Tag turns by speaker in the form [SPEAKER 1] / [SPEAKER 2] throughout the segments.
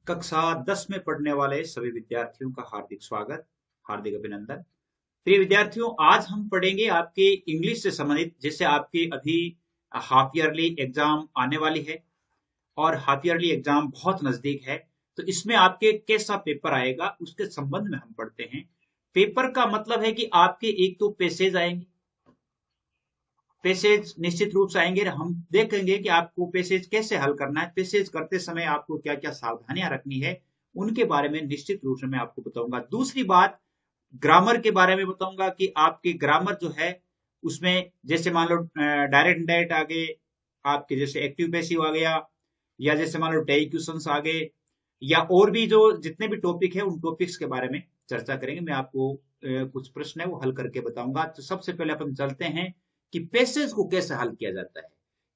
[SPEAKER 1] कक्षा 10 में पढ़ने वाले सभी विद्यार्थियों का हार्दिक स्वागत, हार्दिक अभिनंदन। प्रिय विद्यार्थियों, आज हम पढ़ेंगे आपके इंग्लिश से संबंधित, जैसे आपकी अभी हाफ ईयरली एग्जाम आने वाली है और हाफ ईयरली एग्जाम बहुत नजदीक है। तो इसमें आपके कैसा पेपर आएगा उसके संबंध में हम पढ़ते हैं। पेपर का मतलब है कि आपके एक तो पैसेज आएंगे, पैसेज निश्चित रूप से आएंगे। हम देखेंगे कि आपको पैसेज कैसे हल करना है, पैसेज करते समय आपको क्या क्या सावधानियां रखनी है, उनके बारे में निश्चित रूप से मैं आपको बताऊंगा। दूसरी बात, ग्रामर के बारे में बताऊंगा कि आपकी ग्रामर जो है उसमें जैसे मान लो डायरेक्ट इनडायरेक्ट आ गए, आपके जैसे एक्टिव पैसिव आ गया, या जैसे मान लो डाई क्वेश्चंस आ गए, या और भी जो जितने भी टॉपिक है उन टॉपिक्स के बारे में चर्चा करेंगे। मैं आपको कुछ प्रश्न है वो हल करके बताऊंगा। तो सबसे पहले अपन चलते हैं कि पैसेज को कैसे हल किया जाता है।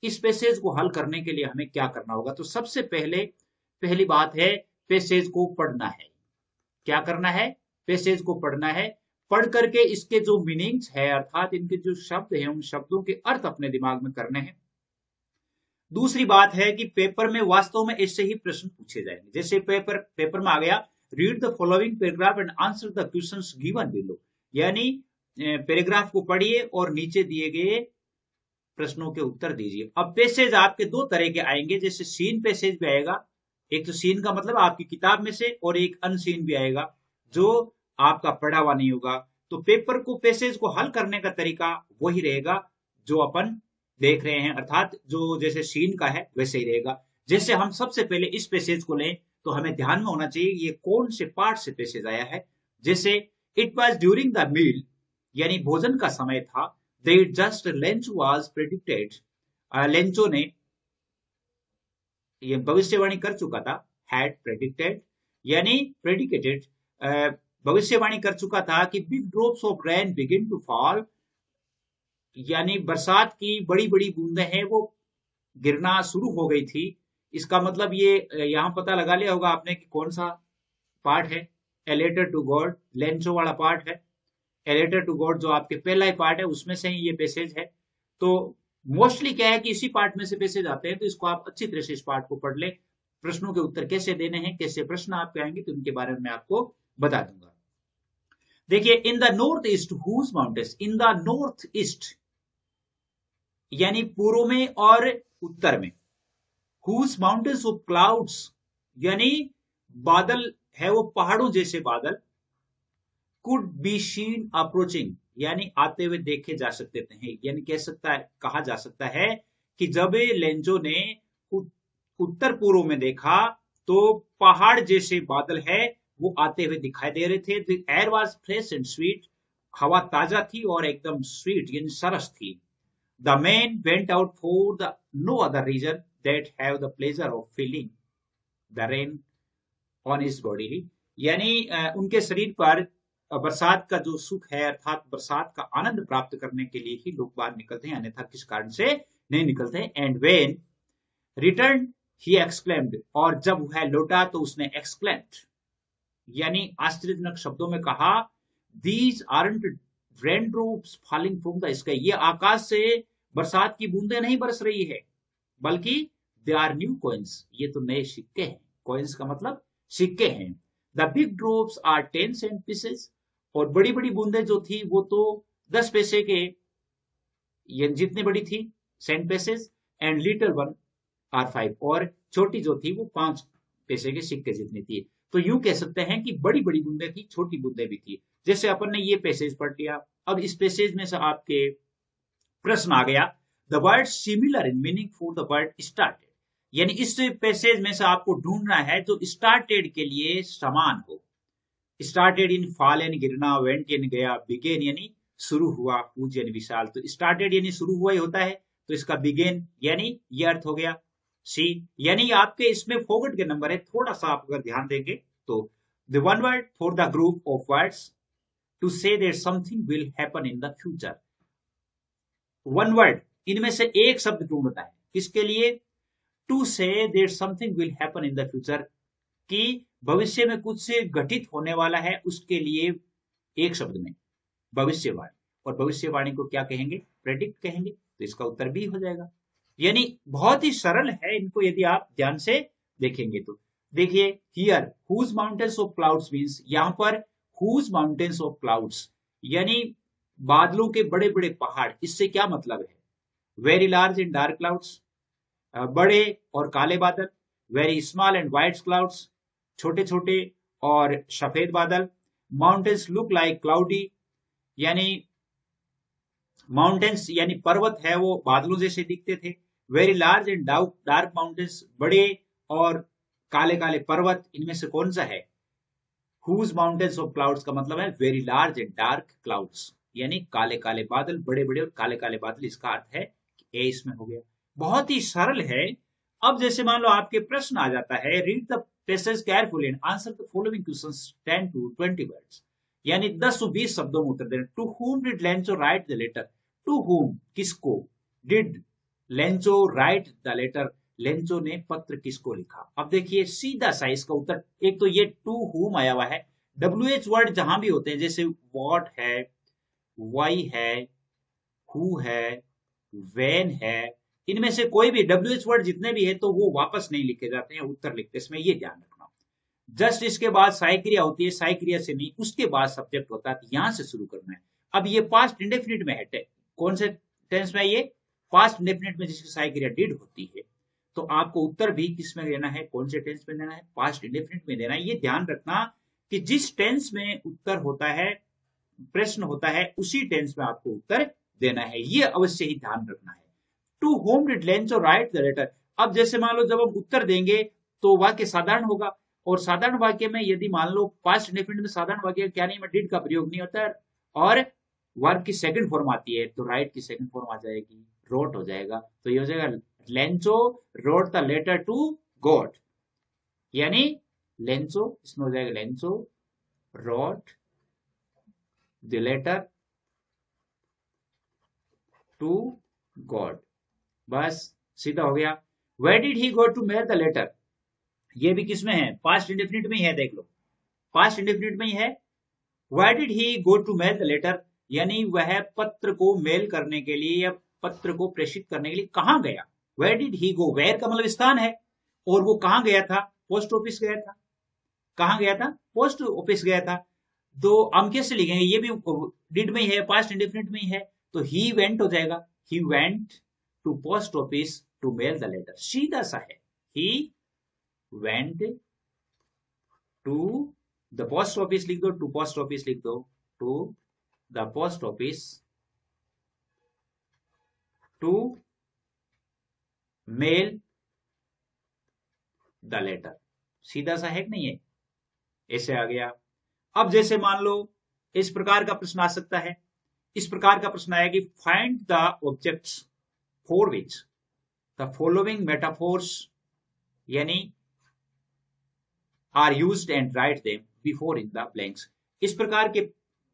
[SPEAKER 1] इस पैसेज को हल करने के लिए हमें क्या करना होगा। तो सबसे पहले पहली बात है, पैसेज को पढ़ना है। क्या करना है? पैसेज को पढ़ना है। पढ़ करके इसके जो मीनिंग्स है, अर्थात इनके जो शब्द हैं, उन शब्दों के अर्थ अपने दिमाग में करने हैं। दूसरी बात है कि पेपर में वास्तव में ऐसे ही प्रश्न पूछे जाएंगे। जैसे पेपर में आ गया, read the following paragraph and answer the questions given below, यानी पैराग्राफ को पढ़िए और नीचे दिए गए प्रश्नों के उत्तर दीजिए। अब पैसेज आपके दो तरह के आएंगे, जैसे सीन पैसेज भी आएगा। एक तो सीन का मतलब आपकी किताब में से, और एक अनसीन भी आएगा जो आपका पढ़ा हुआ नहीं होगा। तो पेपर को, पैसेज को हल करने का तरीका वही रहेगा जो अपन देख रहे हैं, अर्थात जो जैसे सीन का है वैसे ही रहेगा। जैसे हम सबसे पहले इस पैसेज को लें तो हमें ध्यान में होना चाहिए ये कौन से पार्ट से पैसेज आया है। जैसे it was during the meal, यानी भोजन का समय था। They just Lencho was predicted, Lencho ने ये भविष्यवाणी कर चुका था। हैड प्रेडिक्टेड यानी प्रेडिकेटेड, भविष्यवाणी कर चुका था कि big drops of rain begin to fall, यानी बरसात की बड़ी बड़ी बूंदें हैं वो गिरना शुरू हो गई थी। इसका मतलब ये यहाँ पता लगा लिया होगा आपने कि कौन सा पार्ट है। A letter to God, Lencho वाला पार्ट है। ए लेटर टू गॉड जो आपके पहला ही पार्ट है उसमें से ही ये पैसेज है। तो मोस्टली क्या है कि इसी पार्ट में से पैसेज आते हैं। तो इसको आप अच्छी तरह से इस पार्ट को पढ़ ले। प्रश्नों के उत्तर कैसे देने हैं, कैसे प्रश्न आपके आएंगे, तो उनके बारे में मैं आपको बता दूंगा। देखिए, in the north east huge mountains, in the north east यानी पूर्व में और उत्तर में, हुज माउंटेन्स ऑफ क्लाउड्स यानी बादल है वो पहाड़ों जैसे बादल, कुड बी शीन अप्रोचिंग यानी आते हुए देखे जा सकते थे। यानी कहा जा सकता है कि जब लेंजो ने उत्तर पूर्व में देखा तो पहाड़ जैसे बादल है वो आते हुए दिखाई दे रहे थे। The air was fresh and sweet, हवा ताजा थी और एकदम स्वीट यानी सरस थी। The man went out for the no other reason that have the pleasure of feeling the rain on his body, यानी उनके शरीर पर बरसात का जो सुख है, अर्थात बरसात का आनंद प्राप्त करने के लिए ही लोग बाहर निकलते हैं, अन्यथा किस कारण से नहीं निकलते। And when return he exclaimed, और जब वह लौटा तो उसने एक्सक्लेम्ड यानी आश्चर्यजनक शब्दों में कहा, these aren't rain drops falling from the sky, ये आकाश से बरसात की बूंदें नहीं बरस रही है, बल्कि दे आर न्यू कॉइन्स, ये तो नए सिक्के हैं। कॉइन्स का मतलब सिक्के हैं। The big drops are 10 cent pieces, और बड़ी बड़ी बूंदें जो थी वो तो 10 पैसे के, ये जितनी बड़ी थी cent pieces, and little one are 5, और छोटी जो थी वो 5 पैसे के सिक्के जितनी थी। तो यूं कह सकते हैं कि बड़ी बड़ी बूंदें थी, छोटी बूंदें भी थी। जैसे अपन ने ये पैसेज पढ़ लिया। अब इस पैसेज में से आपके प्रश्न आ गया, the word similar in meaning for the word started, यानी इस पैसेज में से आपको ढूंढना है जो स्टार्टेड के लिए समान हो। स्टार्टेड इन फॉल यानी गिरना, वेंट यानी गया, बिगेन यानी शुरू हुआ, पूज यानी विशाल। तो स्टार्टेड यानी शुरू हुआ ही होता है, तो इसका बिगेन यानी ये अर्थ हो गया। सी यानी आपके इसमें फॉरवर्ड के नंबर है, थोड़ा सा आप अगर ध्यान देंगे तो, the one word for the group of words to say that something will happen in the future. One word, इनमें से एक शब्द ढूंढता है किसके लिए? To say that something will happen in the future, कि भविष्य में कुछ से घटित होने वाला है उसके लिए एक शब्द में भविष्यवाणी। और भविष्यवाणी को क्या कहेंगे? प्रेडिक्ट कहेंगे। तो इसका उत्तर भी हो जाएगा। यानी बहुत ही सरल है, इनको यदि आप ध्यान से देखेंगे तो। देखिए here huge mountains of clouds means, यहां पर हुज माउंटेन्स ऑफ क्लाउड्स यानी बादलों के बड़े बड़े पहाड़, इससे क्या मतलब है? Very large and dark clouds, बड़े और काले बादल। Very small and white clouds, छोटे छोटे और सफेद बादल। माउंटेन्स लुक लाइक क्लाउडी, यानी माउंटेन्स यानी पर्वत है वो बादलों जैसे दिखते थे। Very large and dark mountains, बड़े और काले काले पर्वत, इनमें से कौन सा है? हुज माउंटेन्स ऑफ क्लाउड्स का मतलब है very large and dark clouds, यानी काले काले बादल, बड़े बड़े और काले काले बादल, इसका अर्थ है ए इसमें हो गया। बहुत ही सरल है। अब जैसे मान लो आपके प्रश्न आ जाता है, read the passage carefully and answer the following questions 10 to 20 words, यानी 10 से 20 शब्दों में उत्तर देना। To whom did Lencho write the letter? To whom किसको, did Lencho write the letter Lencho ने पत्र किसको लिखा? अब देखिए सीधा सा इसका उत्तर, एक तो ये टू whom आया हुआ है, WH वर्ड जहां भी होते हैं जैसे व्हाट है, वाई है, हु है, वेन है, इनमें से कोई भी WH वर्ड जितने भी है तो वो वापस नहीं लिखे जाते हैं, उत्तर लिखते, इसमें ये ध्यान रखना। जस्ट इसके बाद साई क्रिया होती है, साई क्रिया से नहीं, उसके बाद सब्जेक्ट होता है, यहां से शुरू करना है। अब ये पास्ट इंडेफिनिट में है, कौन से टेंस में? ये पास्ट इंडेफिनिट में जिसकी साई क्रिया डिड होती है। तो आपको उत्तर भी किस में देना है, कौन से टेंस में देना है? पास्ट इंडेफिनिट में देना है। ये ध्यान रखना कि जिस टेंस में उत्तर होता है, प्रश्न होता है, उसी टेंस में आपको उत्तर देना है, ये अवश्य ही ध्यान रखना है। To whom did Lencho write the letter. अब जैसे मान लो जब हम उत्तर देंगे तो वाक्य साधारण होगा, और साधारण वाक्य में यदि मान लो पास्ट इंडेफिनिट में साधारण वाक्य क्या नहीं में डिड का प्रयोग नहीं होता है, और वर्ब की सेकंड फॉर्म आती है, तो राइट की सेकंड फॉर्म आ जाएगी, रोट हो जाएगा। तो ये हो जाएगा Lencho wrote the letter to God, यानी लेंचो, इसमें हो जाएगा Lencho wrote the letter to God, बस सीधा हो गया। Where did he go to mail the letter? ये भी किसमें है? पास्ट इंडेफिनिट में ही है, देख लो पास्ट इंडेफिनिट में ही है। Where did he go to mail the letter, यानी वह पत्र को मेल करने के लिए या पत्र को प्रेषित करने के लिए कहां गया? Where did he go, where का मतलब स्थान है, और वो कहां गया था? पोस्ट ऑफिस गया था। कहां गया था? पोस्ट ऑफिस गया था। तो हम कैसे लिखेंगे? ये भी डिड में ही है, पास्ट इंडेफिनिट में ही है, तो ही वेंट हो जाएगा, he went to post office to mail the letter, सीधा सा है। He went to the post office लिख दो, टू पोस्ट ऑफिस लिख दो, to the post office to mail the letter, सीधा सा है कि नहीं है? ऐसे आ गया। अब जैसे मान लो इस प्रकार का प्रश्न आ सकता है, इस प्रकार का प्रश्न आया कि find the objects for which the following metaphors यानी are used and write them before in the blanks. इस प्रकार के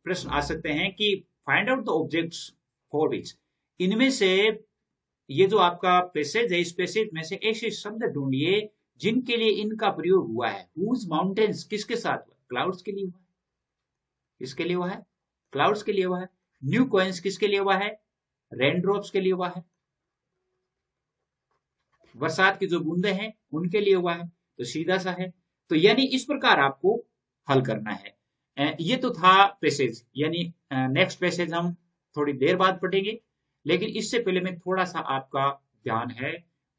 [SPEAKER 1] प्रश्न आ सकते हैं कि find out the objects for which, इनमें से ये जो आपका पैसेज है, इस पैसेज में से ऐसे शब्द ढूंढिए जिनके लिए इनका प्रयोग हुआ है। हुज माउंटेन्स किसके साथ हुआ? क्लाउड्स के लिए हुआ है। किसके लिए हुआ है? क्लाउड्स के लिए हुआ है। न्यू कॉइन्स किसके लिए हुआ है? रेन ड्रॉप्स के लिए हुआ है, बरसात की जो बूंदे हैं उनके लिए हुआ है, तो सीधा सा है। तो यानी इस प्रकार आपको हल करना है। ये तो था पैसेज, यानी नेक्स्ट पैसेज हम थोड़ी देर बाद पढ़ेंगे, लेकिन इससे पहले मैं थोड़ा सा आपका ध्यान है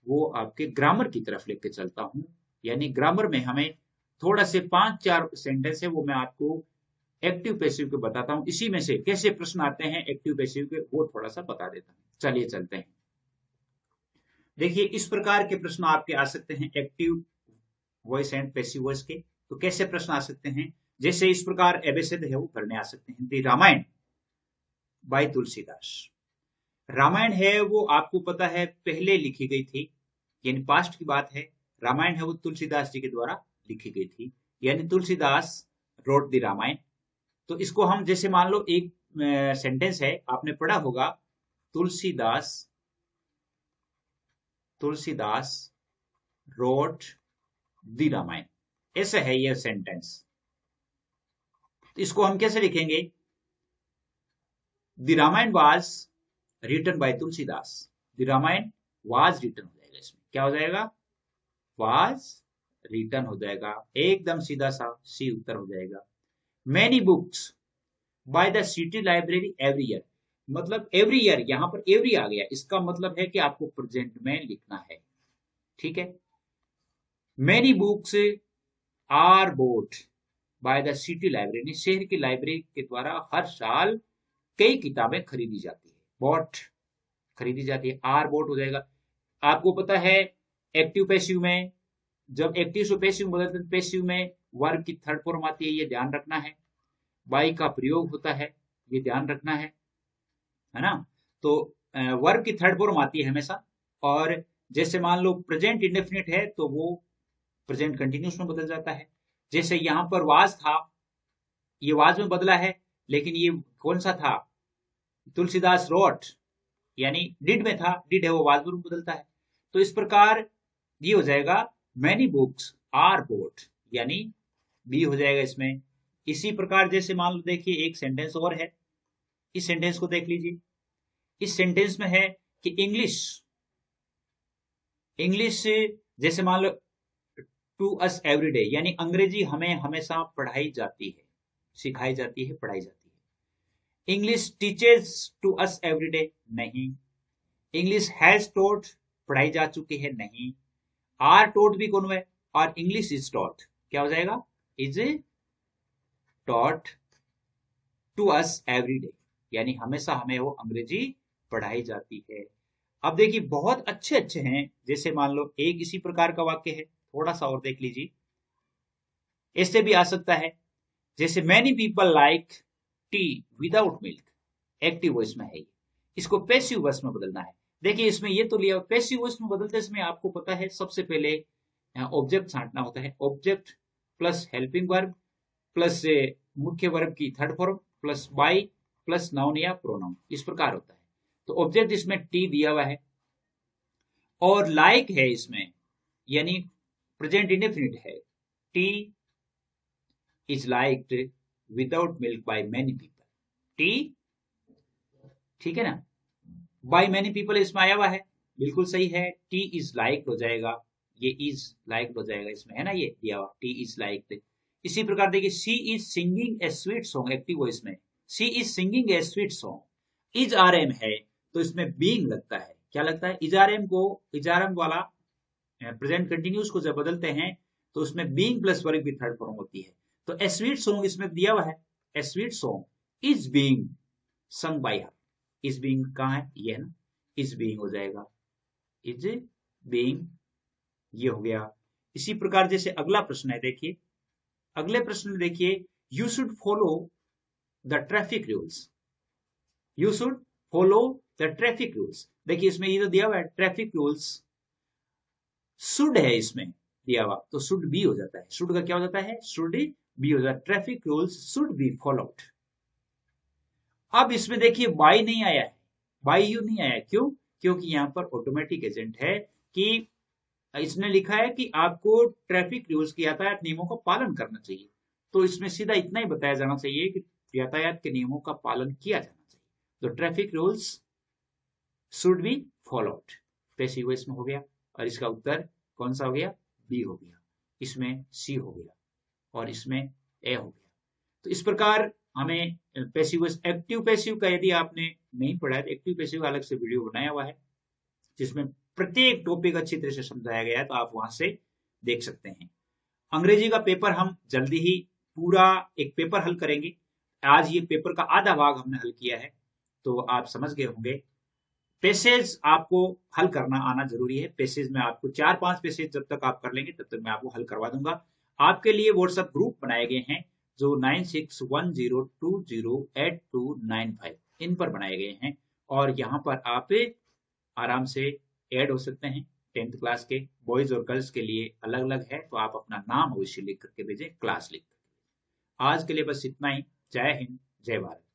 [SPEAKER 1] वो आपके ग्रामर की तरफ लेके चलता हूं। यानी ग्रामर में हमें थोड़ा से 5-4 सेंटेंस है वो मैं आपको एक्टिव पैसिव के बताता हूं, इसी में से कैसे प्रश्न आते हैं एक्टिव पैसिव के वो थोड़ा सा बता देता हूं। चलिए चलते हैं। देखिए इस प्रकार के प्रश्न आपके आ सकते हैं active voice and passive voice के। तो कैसे प्रश्न आ सकते हैं? जैसे इस प्रकार एबेसिड है वो करने आ सकते हैं। दी रामायण बाय तुलसीदास, रामायण है वो आपको पता है पहले लिखी गई थी, यानी पास्ट की बात है। रामायण है वो तुलसीदास जी के द्वारा लिखी गई थी, यानी तुलसीदास रोट दी रामायण। तो इसको हम जैसे मान लो एक सेंटेंस है, आपने पढ़ा होगा तुलसीदास रोट दी रामायण, ऐसे है यह सेंटेंस। तो इसको हम कैसे लिखेंगे? The Ramayana was written by Tulsidas, the Ramayana was written हो जाएगा, इसमें क्या हो जाएगा? वाज रिटर्न हो जाएगा, एकदम सीधा सा सी उत्तर हो जाएगा। Many books bye the city library every year, मतलब एवरी ईयर, यहां पर एवरी आ गया, इसका मतलब है कि आपको प्रेजेंट में लिखना है। ठीक है, many books are bought by the city library, शहर की लाइब्रेरी के द्वारा हर साल कई किताबें खरीदी जाती है, बॉट खरीदी जाती है, आर बोट हो जाएगा। आपको पता है एक्टिव पैसिव में, जब एक्टिव से पैसिव बदलते हैं, पैसिव में वर्ब की थर्ड फॉर्म आती है, ये ध्यान रखना है। बाई का प्रयोग होता है, ये ध्यान रखना है ना। तो वर्ब की थर्ड फॉर्म आती है हमेशा, और जैसे मान लो प्रेजेंट इंडेफिनिट है तो वो प्रेजेंट कंटिन्यूस में बदल जाता है। जैसे यहां पर वाज था, ये वाज में बदला है, लेकिन ये कौन सा था, तुलसीदास रोट, यानी डिड में था, डिड है वो वाज में बदलता है। तो इस प्रकार ये हो जाएगा मैनी बुक्स आर बोट, यानी बी हो जाएगा इसमें। इसी प्रकार जैसे मान लो देखिए एक सेंटेंस और है, इस सेंटेंस को देख लीजिए। इस सेंटेंस में है कि इंग्लिश, इंग्लिश जैसे मान लो टू अस एवरीडे, यानी अंग्रेजी हमें हमेशा पढ़ाई जाती है, सिखाई जाती है, पढ़ाई जाती है। English teachers to us everyday, नहीं। इंग्लिश हैज टॉट, पढ़ाई जा चुकी है, नहीं। आर टॉट भी कौन है, और इंग्लिश इज टॉट, क्या हो जाएगा, is taught to us everyday, यानी हमेशा हमें वो अंग्रेजी पढ़ाई जाती है। अब देखिए बहुत अच्छे अच्छे हैं, जैसे मान लो एक इसी प्रकार का वाक्य है, थोड़ा सा और देख लीजिए, ऐसे भी आ सकता है, जैसे many people like T without milk, active voice में है ये, इसको पैसिव वॉइस में बदलना है। देखिए इसमें ये तो लिया, पैसिव वॉइस में बदलते समय आपको पता है सबसे पहले ऑब्जेक्ट छांटना होता है, object plus helping verb plus मुख्य वर्ब की third form plus by plus noun या प्रोनाउन, इस प्रकार होता है। तो ऑब्जेक्ट इसमें टी दिया हुआ है, और लाइक है इसमें, यानी प्रेजेंट इंडेफिनिट है, T is liked without milk by many people, T, ठीक है ना, बाय मेनी पीपल इसमें आया हुआ है, बिल्कुल सही है, टी इज लाइक्ड हो जाएगा, ये इज लाइक्ड हो जाएगा इसमें, है ना, ये दिया हुआ टी इज लाइक्ड। इसी प्रकार देखिए she is singing a sweet song, active voice में she is singing a sweet song, is are am है तो इसमें बीइंग लगता है, क्या लगता है, इज आर एम को, इज आर एम वाला प्रेजेंट कंटिन्यूस को जब बदलते हैं तो उसमें बीइंग प्लस वर्ब की थर्ड फॉर्म होती है। तो ए स्वीट सॉन्ग इसमें दिया हुआ है, ए sweet song is being sung by her, is being कहाँ है, ये है ना, इज बीइंग हो जाएगा, इज बीइंग, ये हो गया। इसी प्रकार जैसे अगला प्रश्न है, देखिए अगले प्रश्न में देखिए, you should follow the traffic rules, you should follow the traffic rules, देखिए इसमें ये तो दिया हुआ है ट्रैफिक रूल्स, शुड है इसमें दिया हुआ, तो शुड बी हो जाता है, शुड का क्या हो जाता है, शुड बी हो जाता है, traffic rules should be followed. अब इसमें देखिए बाई नहीं आया है, बाई यू नहीं आया, क्यों, क्योंकि यहां पर ऑटोमेटिक एजेंट है कि इसने लिखा है कि आपको ट्रैफिक रूल्स के यातायात नियमों का पालन करना चाहिए, तो इसमें सीधा इतना ही बताया जाना चाहिए कि यातायात के नियमों का पालन किया जाना चाहिए। तो traffic rules should be followed, passive voice में हो गया, और इसका उत्तर कौन सा हो गया, बी हो गया, इसमें सी हो गया, और इसमें ए हो गया। तो इस प्रकार हमें पैसिव वॉइस, एक्टिव पैसिव का यदि आपने नहीं पढ़ा है तो एक्टिव पैसिव का अलग से वीडियो बनाया हुआ है, जिसमें प्रत्येक टॉपिक अच्छी तरह से समझाया गया है, तो आप वहां से देख सकते हैं। अंग्रेजी का पेपर हम जल्दी ही पूरा एक पेपर हल करेंगे, आज ये पेपर का आधा भाग हमने हल किया है, तो आप समझ गए होंगे। पैसेज आपको हल करना आना जरूरी है, पैसेज में आपको 4-5 पैसेज जब तक आप कर लेंगे तब तक मैं आपको हल करवा दूंगा। आपके लिए व्हाट्सएप ग्रुप बनाए गए हैं जो 9610208295 इन पर बनाए गए हैं, और यहाँ पर आप आराम से ऐड हो सकते हैं। 10th क्लास के बॉयज और गर्ल्स के लिए अलग अलग है, तो आप अपना नाम अवश्य लिख करके भेजें, क्लास लिख करके। आज के लिए बस इतना ही, जय हिंद जय भारत।